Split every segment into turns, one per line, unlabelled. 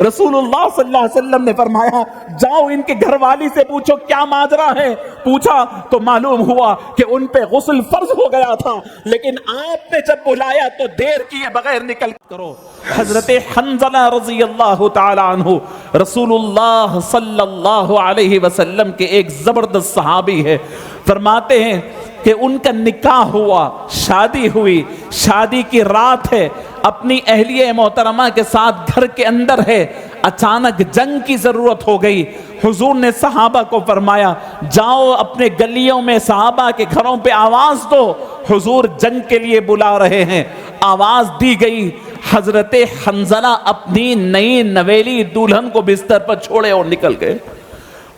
رسول اللہ صلی اللہ علیہ وسلم نے فرمایا جاؤ ان کے گھر والی سے پوچھو کیا ماجرا ہے. پوچھا تو معلوم ہوا کہ ان پہ غسل فرض ہو گیا تھا، لیکن آپ نے جب بلایا تو دیر کیے بغیر نکل کرو. حضرت حنظلہ رضی اللہ تعالی عنہ رسول اللہ صلی اللہ علیہ وسلم کے ایک زبردست صحابی ہے. فرماتے ہیں کہ ان کا نکاح ہوا، شادی ہوئی، شادی کی رات ہے، اپنی اہلیہ محترمہ کے ساتھ گھر کے اندر ہے، اچانک جنگ کی ضرورت ہو گئی. حضور نے صحابہ کو فرمایا جاؤ اپنے گلیوں میں صحابہ کے گھروں پہ آواز دو، حضور جنگ کے لیے بلا رہے ہیں. آواز دی گئی. حضرت حنظلہ اپنی نئی نویلی دلہن کو بستر پر چھوڑے اور نکل گئے.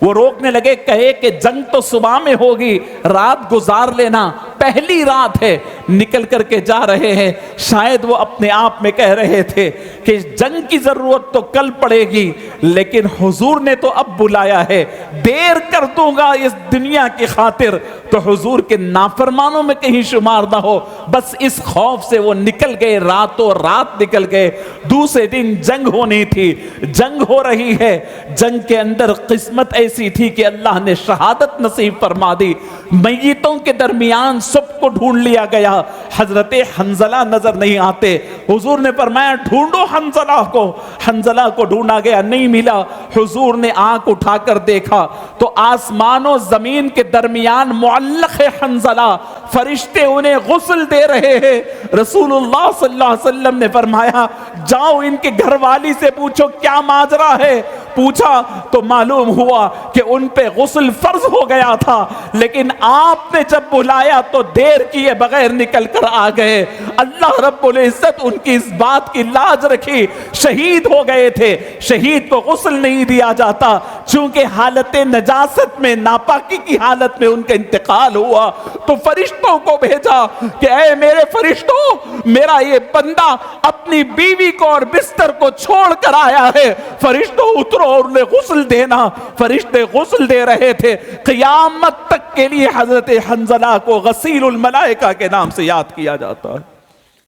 وہ روکنے لگے، کہے کہ جنگ تو صبح میں ہوگی، رات گزار لینا، پہلی رات ہے. نکل کر کے جا رہے ہیں. شاید وہ اپنے آپ میں کہہ رہے تھے کہ جنگ کی ضرورت تو کل پڑے گی، لیکن حضور نے تو اب بلایا ہے، دیر کر دوں گا اس دنیا کی خاطر تو حضور کے نافرمانوں میں کہیں شمار نہ ہو. بس اس خوف سے وہ نکل گئے، راتوں رات نکل گئے. دوسرے دن جنگ ہونی تھی، جنگ ہو رہی ہے. جنگ کے اندر قسمت ایسی تھی کہ اللہ نے شہادت نصیب فرما دی. میتوں کے درمیان سب کو ڈھونڈ لیا گیا، حضرت حنظلہ نظر نہیں آتے. حضور نے فرمایا ڈھونڈو حنظلہ کو. حنظلہ کو ڈھونڈا گیا، نہیں ملا. حضور نے آنکھ اٹھا کر دیکھا تو آسمان و زمین کے درمیان معلق ہے حنظلہ، فرشتے انہیں غسل دے رہے ہیں. رسول اللہ صلی اللہ علیہ وسلم نے فرمایا جاؤ ان کے گھر والی سے پوچھو کیا ماجرا ہے. پوچھا تو معلوم ہوا کہ ان پہ غسل فرض ہو گیا تھا، لیکن آپ نے جب بلایا تو دیر کیے بغیر نکل کر آ گئے. اللہ رب العزت ان کی اس بات کی لاج رکھی. شہید ہو گئے تھے، شہید کو غسل نہیں دیا جاتا، چونکہ حالت نجاست میں، ناپاکی کی حالت میں ان کا انتقال ہوا. تو فرشتوں کو بھیجا کہ اے میرے فرشتوں، میرا یہ بندہ اپنی بیوی کو اور بستر کو چھوڑ کر آیا ہے، فرشتوں اترو اور انہیں غسل دینا. فرشتے غسل دے رہے تھے. قیامت تک کے لیے حضرت حنظلہ کو غسیل الملائکہ کے نام سے یاد کیا جاتا ہے.